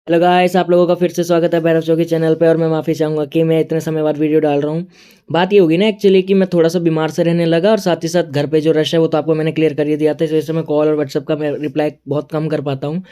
Hello guys, आप लोगों का फिर से स्वागत है भैरव शो के चैनल पे। और मैं माफ़ी चाहूँगा कि मैं इतने समय बाद वीडियो डाल रहा हूँ। बात ये होगी ना एक्चुअली कि मैं थोड़ा सा बीमार से रहने लगा, और साथ ही साथ घर पे जो रश है वो तो आपको मैंने क्लियर कर ही दिया था। इस वजह से मैं कॉल और व्हाट्सअप का मैं रिप्लाई बहुत कम कर पाता हूँ।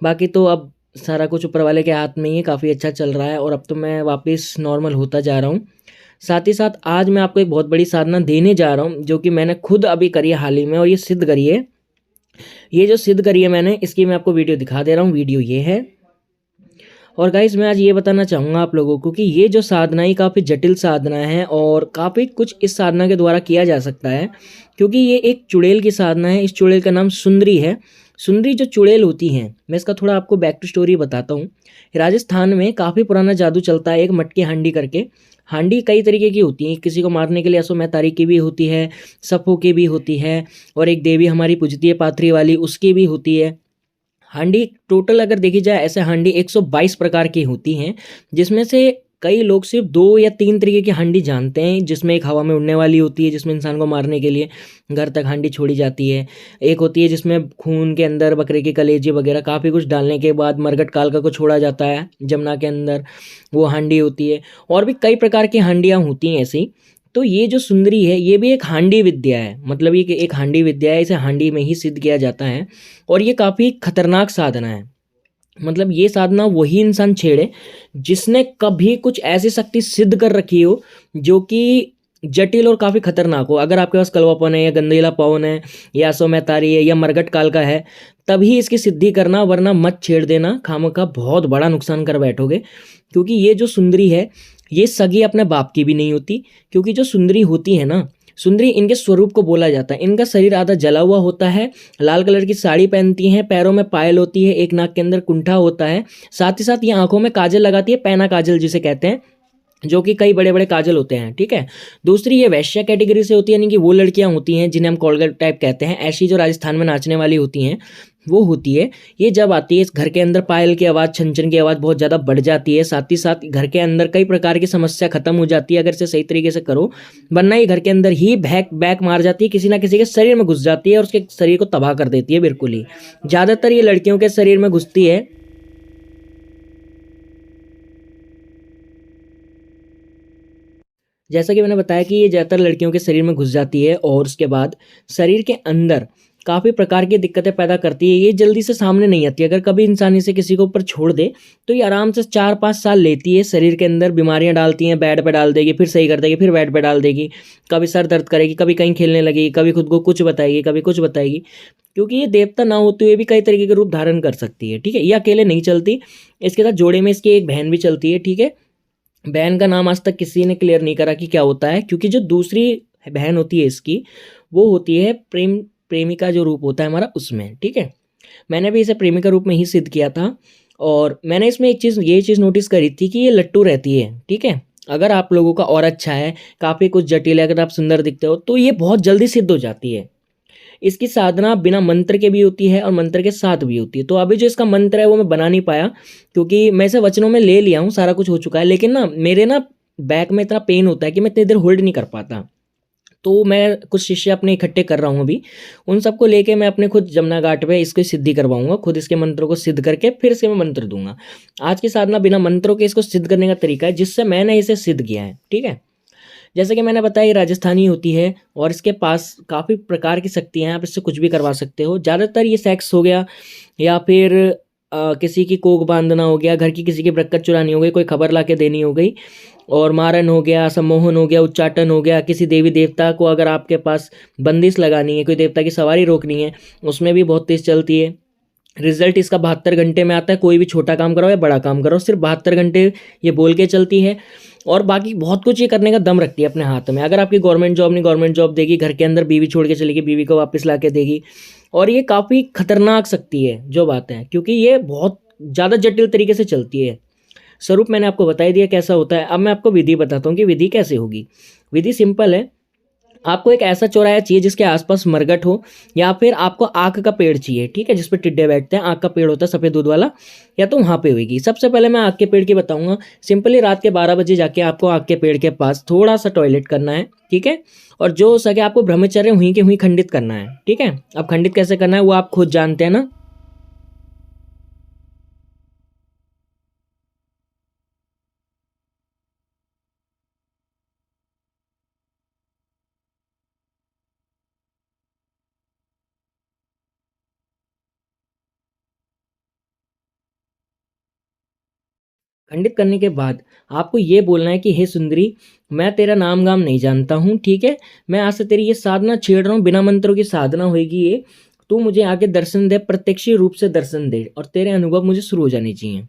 बाकी तो अब सारा कुछ ऊपर वाले के हाथ में ही है, काफ़ी अच्छा चल रहा है और अब तो मैं वापस नॉर्मल होता जा रहा हूँ। साथ ही साथ आज मैं आपको एक बहुत बड़ी साधना देने जा रहा हूँ, जो कि मैंने खुद अभी करी है हाल ही में, और ये सिद्ध करी है। ये जो सिद्ध करी है मैंने, इसकी मैं आपको वीडियो दिखा दे रहा हूँ। वीडियो ये है। और गाइस, मैं आज ये बताना चाहूँगा आप लोगों को कि ये जो साधना ही काफ़ी जटिल साधना है और काफ़ी कुछ इस साधना के द्वारा किया जा सकता है, क्योंकि ये एक चुड़ैल की साधना है। इस चुड़ैल का नाम सुंदरी है। सुंदरी जो चुड़ैल होती हैं, मैं इसका थोड़ा आपको बैक टू स्टोरी बताता हूँ। राजस्थान में काफ़ी पुराना जादू चलता है, एक मटकी हांडी करके। हांडी कई तरीके की होती हैं, किसी को मारने के लिए असो मैतारी की भी होती है, सफों की भी होती है, और एक देवी हमारी पूजती है पाथरी वाली, उसकी भी होती है। हांडी टोटल अगर देखी जाए, ऐसे हांडी 122 प्रकार की होती हैं, जिसमें से कई लोग सिर्फ 2 या 3 तरीके की हांडी जानते हैं। जिसमें एक हवा में उड़ने वाली होती है, जिसमें इंसान को मारने के लिए घर तक हांडी छोड़ी जाती है। एक होती है जिसमें खून के अंदर बकरे के कलेजे वगैरह काफ़ी कुछ डालने के बाद मरगट कालका को छोड़ा जाता है जमुना के अंदर, वो हांडी होती है। और भी कई प्रकार की हांडियाँ होती हैं ऐसी। तो ये जो सुंदरी है, ये भी एक हांडी विद्या है। मतलब ये कि एक हांडी विद्या है, इसे हांडी में ही सिद्ध किया जाता है। और ये काफ़ी खतरनाक साधना है। मतलब ये साधना वही इंसान छेड़े जिसने कभी कुछ ऐसी शक्ति सिद्ध कर रखी हो जो कि जटिल और काफ़ी खतरनाक हो। अगर आपके पास कलवापन है या गंधेला पवन है या सो मैतारी है या मरगट काल का है, तभी इसकी सिद्धि करना, वरना मत छेड़ देना। खामखा बहुत बड़ा नुकसान कर बैठोगे। क्योंकि ये जो सुंदरी है, ये सगी अपने बाप की भी नहीं होती। क्योंकि जो सुंदरी होती है ना, सुंदरी इनके स्वरूप को बोला जाता है। इनका शरीर आधा जला हुआ होता है, लाल कलर की साड़ी पहनती हैं, पैरों में पायल होती है, एक नाक के अंदर कुंठा होता है। साथ ही साथ ये आंखों में काजल लगाती है, पैना काजल जिसे कहते हैं, जो कि कई बड़े बड़े काजल होते हैं। ठीक है। दूसरी, ये वैश्या कैटेगरी से होती है, यानी कि वो लड़कियां होती हैं जिन्हें हम कॉलगेट टाइप कहते हैं। ऐसी जो राजस्थान में नाचने वाली होती हैं, वो होती है। ये जब आती है, इस घर के अंदर पायल की आवाज़, छन छन की आवाज़ बहुत ज़्यादा बढ़ जाती है। साथ ही साथ घर के अंदर कई प्रकार की समस्या खत्म हो जाती है अगर इसे सही तरीके से करो। वरना ये घर के अंदर ही बैक बैक मार जाती है, किसी ना किसी के शरीर में घुस जाती है और उसके शरीर को तबाह कर देती है बिल्कुल ही। ज़्यादातर ये लड़कियों के शरीर में घुसती है। जैसा कि मैंने बताया कि ये ज़्यादातर लड़कियों के शरीर में घुस जाती है और उसके बाद शरीर के अंदर काफ़ी प्रकार की दिक्कतें पैदा करती है। ये जल्दी से सामने नहीं आती। अगर कभी इंसान इसे किसी के ऊपर छोड़ दे तो ये आराम से 4-5 साल लेती है। शरीर के अंदर बीमारियां डालती हैं, बेड पे डाल देगी, फिर सही कर देगी, फिर बेड पे डाल देगी। कभी सर दर्द करेगी, कभी कहीं खेलने लगेगी, कभी खुद को कुछ बताएगी, कभी कुछ बताएगी। क्योंकि ये देवता ना होते हुए भी कई तरीके के रूप धारण कर सकती है। ठीक है। ये अकेले नहीं चलती, इसके साथ जोड़े में इसकी एक बहन भी चलती है। ठीक है। बहन का नाम आज तक किसी ने क्लियर नहीं करा कि क्या होता है, क्योंकि जो दूसरी बहन होती है इसकी, वो होती है प्रेमिका जो रूप होता है हमारा, उसमें। ठीक है। मैंने भी इसे प्रेमिका रूप में ही सिद्ध किया था। और मैंने इसमें एक चीज़, ये चीज़ नोटिस करी थी कि ये लट्टू रहती है। ठीक है। अगर आप लोगों का और अच्छा है, काफ़ी कुछ जटिल है, अगर आप सुंदर दिखते हो, तो ये बहुत जल्दी सिद्ध हो जाती है। इसकी साधना बिना मंत्र के भी होती है और मंत्र के साथ भी होती है। तो अभी जो इसका मंत्र है वो मैं बना नहीं पाया, क्योंकि मैं इसे वचनों में ले लिया हूँ, सारा कुछ हो चुका है। लेकिन ना मेरे ना बैक में इतना पेन होता है कि मैं इतनी देर होल्ड नहीं कर पाता। तो मैं कुछ शिष्य अपने इकट्ठे कर रहा हूँ अभी। उन सबको लेके मैं अपने खुद जमुना घाट पे इसको सिद्धि करवाऊंगा, खुद इसके मंत्रों को सिद्ध करके फिर इसके मैं मंत्र दूंगा। आज की साधना बिना मंत्रों के इसको सिद्ध करने का तरीका है, जिससे मैंने इसे सिद्ध किया है। ठीक है। जैसे कि मैंने बताया, ये राजस्थानी होती है और इसके पास काफ़ी प्रकार की शक्तियाँ हैं। आप इससे कुछ भी करवा सकते हो। ज़्यादातर ये सेक्स हो गया, या फिर किसी की कोख बांधना हो गया, घर की किसी की बरकत चुरानी हो गई, कोई खबर ला के देनी हो गई, और मारन हो गया, सम्मोहन हो गया, उच्चाटन हो गया। किसी देवी देवता को अगर आपके पास बंदिश लगानी है, कोई देवता की सवारी रोकनी है, उसमें भी बहुत तेज चलती है। रिजल्ट इसका 72 घंटे में आता है। कोई भी छोटा काम करो या बड़ा काम करो, सिर्फ 72 घंटे ये बोल के चलती है। और बाकी बहुत कुछ ये करने का दम रखती है अपने हाथ में। अगर आपकी गवर्नमेंट जॉब नहीं, गवर्नमेंट जॉब देगी। घर के अंदर बीवी छोड़ के चलेगी, बीवी को वापस ला के देगी। और ये काफ़ी खतरनाक शक्ति है जो बात है, क्योंकि ये बहुत ज़्यादा जटिल तरीके से चलती है। स्वरूप मैंने आपको बता ही दिया कैसा होता है। अब मैं आपको विधि बताता हूँ कि विधि कैसे होगी। विधि सिंपल है। आपको एक ऐसा चौराहा चाहिए जिसके आसपास मरगट हो, या फिर आपको आक का पेड़ चाहिए। ठीक है। जिस पे टिड्डे बैठते हैं, आक का पेड़ होता है सफ़ेद दूध वाला, या तो वहाँ पे होगी। सबसे पहले मैं आक के पेड़ की बताऊंगा। सिंपली रात के 12 बजे जाके आपको आक के पेड़ के पास थोड़ा सा टॉयलेट करना है। ठीक है। और जो हो सके आपको ब्रह्मचर्य हुई के हुई खंडित करना है। ठीक है। अब खंडित कैसे करना है वो आप खुद जानते हैं ना। खंडित करने के बाद आपको ये बोलना है कि हे सुंदरी, मैं तेरा नाम गाम नहीं जानता हूँ, ठीक है, मैं आज से तेरी ये साधना छेड़ रहा हूँ, बिना मंत्रों की साधना होगी ये, तू मुझे आके दर्शन दे, प्रत्यक्ष रूप से दर्शन दे और तेरे अनुभव मुझे शुरू हो जाने चाहिए।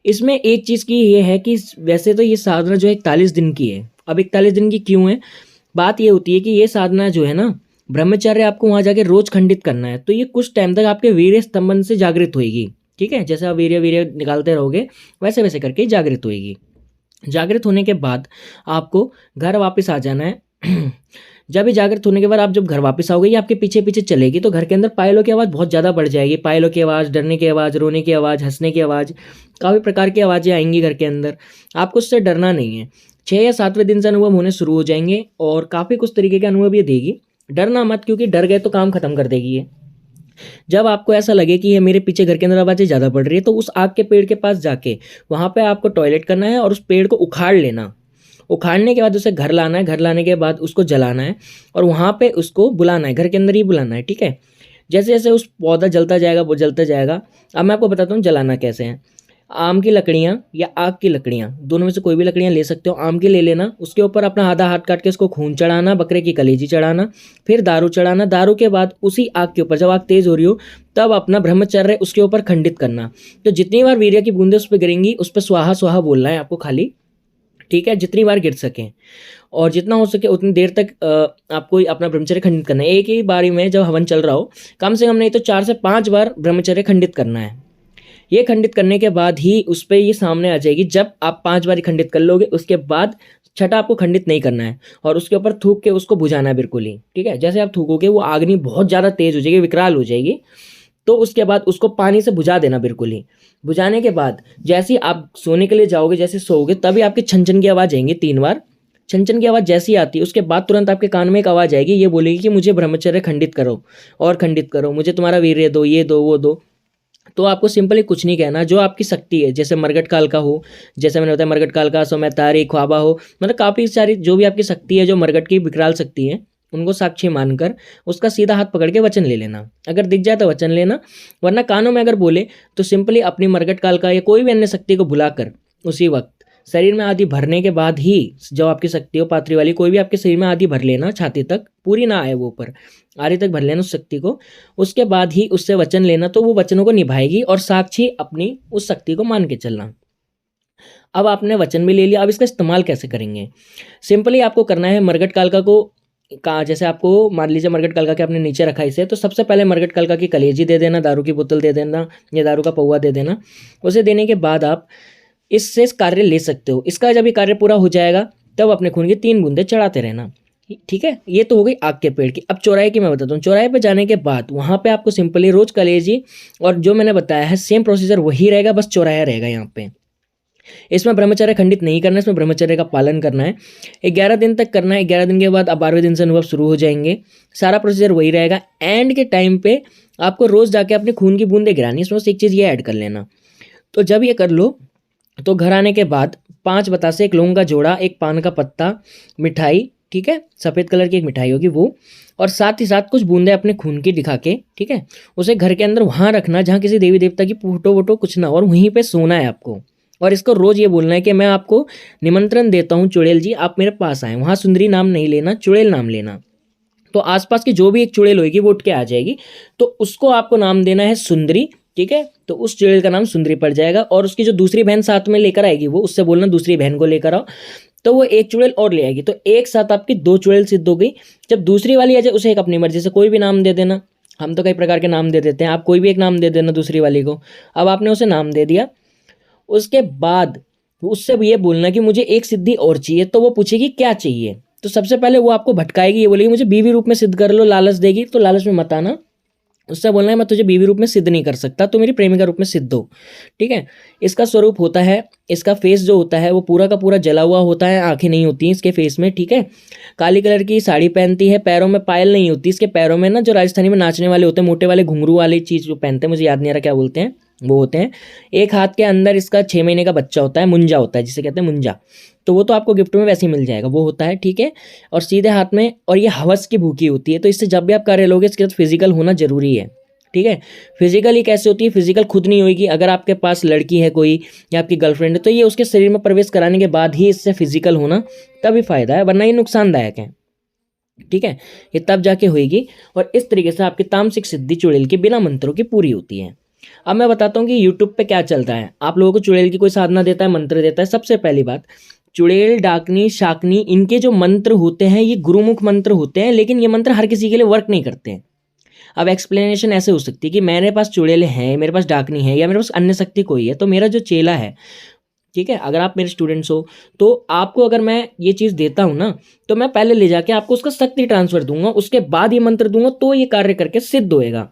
इसमें एक चीज़ की ये है कि वैसे तो ये साधना जो है 41 दिन की है। अब 41 दिन की क्यों है? बात ये होती है कि ये साधना जो है ना, ब्रह्मचर्य आपको वहाँ जाके रोज खंडित करना है, तो ये कुछ टाइम तक आपके वीर्य स्तंभन से जागृत होएगी, ठीक है, जैसे आप वीर्य वीर्य निकालते रहोगे वैसे वैसे करके जागृत होएगी। जागृत होने के बाद आपको घर वापस आ जाना है। जब ये जागृत होने के बाद आप जब घर वापस आओगे, ये आपके पीछे पीछे चलेगी, तो घर के अंदर पायलों की आवाज़ बहुत ज़्यादा बढ़ जाएगी। पायलों की आवाज़, डरने की आवाज़, रोने की आवाज़, हंसने की आवाज़, काफ़ी प्रकार की आवाज़ें आएंगी घर के अंदर। आपको उससे डरना नहीं है। 6 या 7वें दिन से अनुभव होने शुरू हो जाएंगे और काफ़ी कुछ तरीके के अनुभव ये देगी। डरना मत, क्योंकि डर गए तो काम खत्म कर देगी ये। जब आपको ऐसा लगे कि ये मेरे पीछे घर के अंदर आवाज़ें ज़्यादा बढ़ रही है, तो उस आग के पेड़ के पास जाके वहाँ पे आपको टॉयलेट करना है और उस पेड़ को उखाड़ लेना। उखाड़ने के बाद उसे घर लाना है, घर लाने के बाद उसको जलाना है और वहाँ पे उसको बुलाना है, घर के अंदर ही बुलाना है, ठीक है। जैसे जैसे उस पौधा जलता जाएगा, वो जलता जाएगा। अब मैं आपको बताता हूँ जलाना कैसे है। आम की लकड़ियाँ या आग की लकड़ियाँ, दोनों में से कोई भी लकड़ियाँ ले सकते हो। आम की ले लेना, उसके ऊपर अपना आधा हाथ काट के उसको खून चढ़ाना, बकरे की कलेजी चढ़ाना, फिर दारू चढ़ाना। दारू के बाद उसी आग के ऊपर जब आग तेज हो रही हो तब अपना ब्रह्मचर्य उसके ऊपर खंडित करना। तो जितनी बार वीर्य की बूंदें उस पर गिरेंगी, उस पर स्वाहा स्वाहा बोलना है आपको खाली, ठीक है, जितनी बार गिर सकें और जितना हो सके उतनी देर तक आपको अपना ब्रह्मचर्य खंडित करना है। एक ही बारी में जब हवन चल रहा हो, कम से कम नहीं तो 4 से 5 बार ब्रह्मचर्य खंडित करना है। ये खंडित करने के बाद ही उस पर ये सामने आ जाएगी। जब आप 5 बार खंडित कर लोगे, उसके बाद छठा आपको खंडित नहीं करना है और उसके ऊपर थूक के उसको बुझाना है बिल्कुल ही, ठीक है। जैसे आप थूकोगे वो आग्नि बहुत ज़्यादा तेज हो जाएगी, विकराल हो जाएगी, तो उसके बाद उसको पानी से बुझा देना बिल्कुल ही। बुझाने के बाद जैसे ही आप सोने के लिए जाओगे, जैसे सोओगे, तभी आपकी छन छन की आवाज़ आएंगी 3 बार। छन छन की आवाज़ जैसी आती है, उसके बाद तुरंत आपके कान में एक आवाज़ आएगी, ये बोलेगी कि मुझे ब्रह्मचर्य खंडित करो और खंडित करो, मुझे तुम्हारा वीर्य दो, ये दो, वो दो। तो आपको सिंपली कुछ नहीं कहना, जो आपकी शक्ति है, जैसे मरगट काल का हो, जैसे मैंने बताया मरगट काल का, समय तारी, ख्वाबा हो, मतलब काफ़ी सारी जो भी आपकी शक्ति है, जो मरगट की विकराल शक्ति है, उनको साक्षी मानकर उसका सीधा हाथ पकड़ के वचन ले लेना। अगर दिख जाए तो वचन लेना, वरना कानों में अगर बोले तो सिंपली अपनी मरगट काल का या कोई भी अन्य शक्ति को भुलाकर उसी वक्त शरीर में आदि भरने के बाद ही, जो आपकी शक्ति हो पात्री वाली, कोई भी आपके शरीर में आदि भर लेना, छाती तक, पूरी ना आए वो ऊपर, आधे तक भर लेना उस शक्ति को। उसके बाद ही उससे वचन लेना, तो वो वचनों को निभाएगी और साक्षी अपनी उस शक्ति को मान के चलना। अब आपने वचन भी ले लिया, अब इसका इस्तेमाल कैसे करेंगे? सिंपली आपको करना है मरगट कालका को जैसे आपको मान लीजिए मरगट कालका के आपने नीचे रखा इसे, तो सबसे पहले मरगट कालका की कलेजी दे देना, दारू की बोतल दे देना या दारू का पौवा दे देना। उसे देने के बाद आप इससे कार्य ले सकते हो। इसका जब ये कार्य पूरा हो जाएगा तब अपने खून की 3 बूंदें चढ़ाते रहना, ठीक है। ये तो हो गई आग के पेड़ की। अब चौराहे की मैं बताता हूँ। चौराहे पे जाने के बाद वहाँ पे आपको सिंपली रोज कलेजी और जो मैंने बताया है सेम प्रोसीजर वही रहेगा, बस चौराहा रहेगा यहाँ पे। इसमें ब्रह्मचर्य खंडित नहीं करना है, इसमें ब्रह्मचर्य का पालन करना है। 11 दिन तक करना है। 11 दिन के बाद अब 12वें दिन से अनुभव शुरू हो जाएंगे। सारा प्रोसीजर वही रहेगा। एंड के टाइम पे आपको रोज जाके अपने खून की बूंदें गिरानी है। इसमें एक चीज़ ये ऐड कर लेना। तो जब ये कर लो तो घर आने के बाद 5 बतासे, 1 लौंग का जोड़ा, 1 पान का पत्ता, मिठाई, ठीक है, सफ़ेद कलर की एक मिठाई होगी वो, और साथ ही साथ कुछ बूंदे अपने खून की दिखा के, ठीक है, उसे घर के अंदर वहाँ रखना जहाँ किसी देवी देवता की फोटो वोटो कुछ ना, और वहीं पे सोना है आपको। और इसको रोज़ ये बोलना है कि मैं आपको निमंत्रण देता हूँ चुड़ैल जी, आप मेरे पास आएँ। वहाँ सुंदरी नाम नहीं लेना, चुड़ैल नाम लेना। तो आसपास की जो भी एक चुड़ैल होगी वो उठ के आ जाएगी, तो उसको आपको नाम देना है सुंदरी, ठीक है। तो उस चुड़ैल का नाम सुंदरी पड़ जाएगा। और उसकी जो दूसरी बहन साथ में लेकर आएगी, वो उससे बोलना दूसरी बहन को लेकर आओ, तो वो एक चुड़ैल और ले आएगी। तो एक साथ आपकी 2 चुड़ैल सिद्ध हो गई। जब दूसरी वाली आ जाए उसे एक अपनी मर्जी से कोई भी नाम दे देना। हम तो कई प्रकार के नाम दे देते हैं, आप कोई भी एक नाम दे देना दूसरी वाली को। अब आपने उसे नाम दे दिया, उसके बाद उससे ये बोलना कि मुझे एक सिद्धि और चाहिए। तो वो पूछेगी क्या चाहिए, तो सबसे पहले वो आपको भटकाएगी, ये बोलेगी मुझे बीवी रूप में सिद्ध कर लो, लालच देगी। तो लालच में मत आना, उससे बोलना है मैं तुझे बीवी रूप में सिद्ध नहीं कर सकता, तो मेरी प्रेमिका रूप में सिद्ध हो, ठीक है। इसका स्वरूप होता है, इसका फेस जो होता है वो पूरा का पूरा जला हुआ होता है, आंखें नहीं होती हैं इसके फेस में, ठीक है। काली कलर की साड़ी पहनती है, पैरों में पायल नहीं होती इसके पैरों में ना, जो राजस्थानी में नाचने वाले होते हैं मोटे वाले घुंघरू वाली चीज़ जो पहनते हैं, मुझे याद नहीं आ रहा क्या बोलते हैं, वो होते हैं। एक हाथ के अंदर इसका 6 महीने का बच्चा होता है, मुंजा होता है जिसे कहते हैं मुंजा, तो वो तो आपको गिफ्ट में वैसे ही मिल जाएगा, वो होता है, ठीक है। और सीधे हाथ में, और ये हवस की भूखी होती है, तो इससे जब भी आप कार्य लोगे इसके साथ फिजिकल होना जरूरी है, ठीक है। फिजिकली कैसे होती है? फिजिकल खुद नहीं होगी। अगर आपके पास लड़की है कोई या आपकी गर्लफ्रेंड है तो ये उसके शरीर में प्रवेश कराने के बाद ही इससे फिजिकल होना तभी फायदा है, वरना ये नुकसानदायक है। ठीक है, ये तब जाके होएगी। और इस तरीके से आपकी तामसिक सिद्धि चुड़ैल के बिना मंत्रों की पूरी होती है। अब मैं बताता हूँ कि यूट्यूब पे क्या चलता है। आप लोगों को चुड़ैल की कोई साधना देता है, मंत्र देता है। सबसे पहली बात, चुड़ैल, डाकनी, शाकनी, इनके जो मंत्र होते हैं ये गुरुमुख मंत्र होते हैं, लेकिन ये मंत्र हर किसी के लिए वर्क नहीं करते हैं। अब एक्सप्लेनेशन ऐसे हो सकती है कि मेरे पास चुड़ैल हैं, मेरे पास डाकनी है, या मेरे पास अन्य शक्ति कोई है, तो मेरा जो चेला है, ठीक है, अगर आप मेरे स्टूडेंट्स हो तो आपको अगर मैं ये चीज़ देता हूँ ना, तो मैं पहले ले जाके आपको उसका शक्ति ट्रांसफर दूंगा, उसके बाद ये मंत्र दूंगा, तो ये कार्य करके सिद्ध होएगा।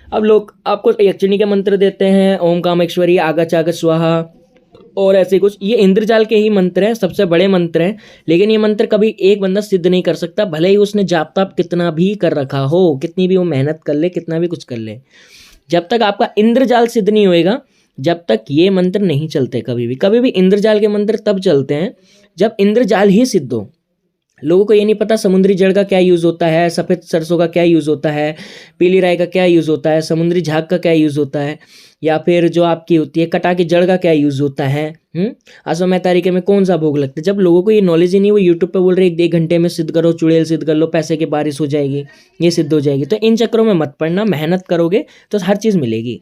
अब लोग आपको यक्षिणी के मंत्र देते हैं, ओम कामेश्वरी, आगच आगच स्वाहा और ऐसे कुछ, ये इंद्रजाल के ही मंत्र हैं, सबसे बड़े मंत्र हैं। लेकिन ये मंत्र कभी एक बंदा सिद्ध नहीं कर सकता, भले ही उसने जाप ताप कितना भी कर रखा हो, कितनी भी वो मेहनत कर ले, कितना भी कुछ कर ले, जब तक आपका इंद्रजाल सिद्ध नहीं होएगा, जब तक ये मंत्र नहीं चलते। कभी भी इंद्रजाल के मंत्र तब चलते हैं जब इंद्रजाल ही सिद्ध हो। लोगों को ये नहीं पता समुद्री जड़ का क्या यूज़ होता है, सफ़ेद सरसों का क्या यूज़ होता है, पीली राई का क्या यूज़ होता है, समुद्री झाग का क्या यूज़ होता है, या फिर जो आपकी होती है कटा की जड़ का क्या यूज़ होता है, अश्वमेध तरीके में कौन सा भोग लगता है। जब लोगों को ये नॉलेज ही नहीं, वो यूट्यूब पे बोल रहे एक घंटे में सिद्ध करो, चुड़ैल सिद्ध कर लो, पैसे की बारिश हो जाएगी, ये सिद्ध हो जाएगी। तो इन चक्करों में मत पड़ना, मेहनत करोगे तो हर चीज़ मिलेगी।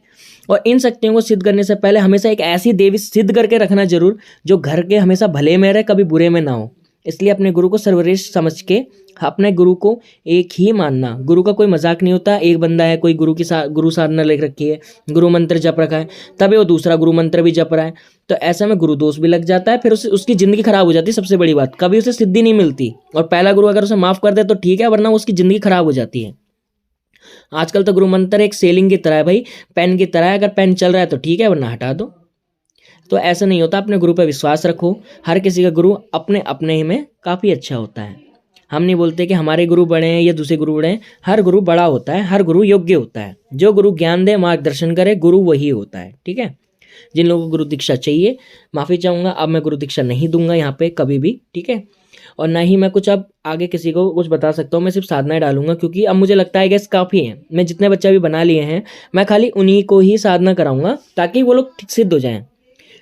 और इन शक्तियों को सिद्ध करने से पहले हमेशा एक ऐसी देवी सिद्ध करके रखना जरूर जो घर के हमेशा भले में रहे, कभी बुरे में ना हो। इसलिए अपने गुरु को सर्वश्रेष्ठ समझ के अपने गुरु को एक ही मानना। गुरु का कोई मजाक नहीं होता। एक बंदा है कोई गुरु साधना ले रखी है, गुरु मंत्र जप रखा है, तभी वो दूसरा गुरु मंत्र भी जप रहा है, तो ऐसे में गुरु दोष भी लग जाता है, फिर उसकी जिंदगी खराब हो जाती है। सबसे बड़ी बात, कभी उसे सिद्धि नहीं मिलती। और पहला गुरु अगर उसे माफ कर दे तो ठीक है, वरना उसकी जिंदगी खराब हो जाती है। आजकल तो गुरु मंत्र एक सेलिंग की तरह है भाई, पेन की तरह है। अगर पेन चल रहा है तो ठीक है, वरना हटा दो। तो ऐसा नहीं होता। अपने गुरु पर विश्वास रखो। हर किसी का गुरु अपने अपने ही में काफ़ी अच्छा होता है। हम नहीं बोलते कि हमारे गुरु बड़े हैं या दूसरे गुरु बड़े हैं। हर गुरु बड़ा होता है, हर गुरु योग्य होता है। जो गुरु ज्ञान दे, मार्गदर्शन करे, गुरु वही होता है। ठीक है। जिन लोगों को गुरु दीक्षा चाहिए, माफ़ी चाहूँगा, अब मैं गुरु दीक्षा नहीं दूंगा यहाँ पे कभी भी। ठीक है। और ना ही मैं कुछ अब आगे किसी को कुछ बता सकता हूँ। मैं सिर्फ साधनाएं डालूंगा, क्योंकि अब मुझे लगता है गैस काफ़ी है। मैं जितने बच्चे अभी बना लिए हैं, मैं खाली उन्हीं को ही साधना कराऊंगा, ताकि वो लोग सिद्ध हो जाएं।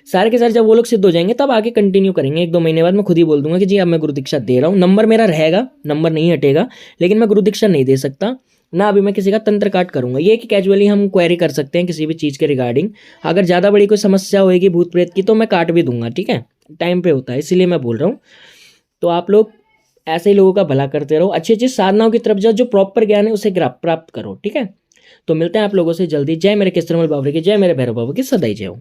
सारे के सारे जब वो लोग सिद्ध हो जाएंगे तब आगे कंटिन्यू करेंगे। 1-2 महीने बाद मैं खुद ही बोल दूंगा कि जी अब मैं गुरु दीक्षा दे रहा हूँ। नंबर मेरा रहेगा, नंबर नहीं हटेगा, लेकिन मैं गुरु दीक्षा नहीं दे सकता ना। अभी मैं किसी का तंत्र काट करूंगा। ये कि कैजुअली हम क्वेरी कर सकते हैं किसी भी चीज़ के रिगार्डिंग। अगर ज़्यादा बड़ी कोई समस्या होगी भूत प्रेत की तो मैं काट भी दूंगा। ठीक है, टाइम पे होता है, इसीलिए मैं बोल रहा हूँ। तो आप लोग ऐसे ही लोगों का भला करते रहो, अच्छी अच्छी साधनाओं की तरफ जाओ, जो प्रॉपर ज्ञान है उसे प्राप्त करो। ठीक है, तो मिलते हैं आप लोगों से जल्दी। जय मेरे केसरमल बाबा की, जय मेरे भैरव बाबा की, सदैव जय हो।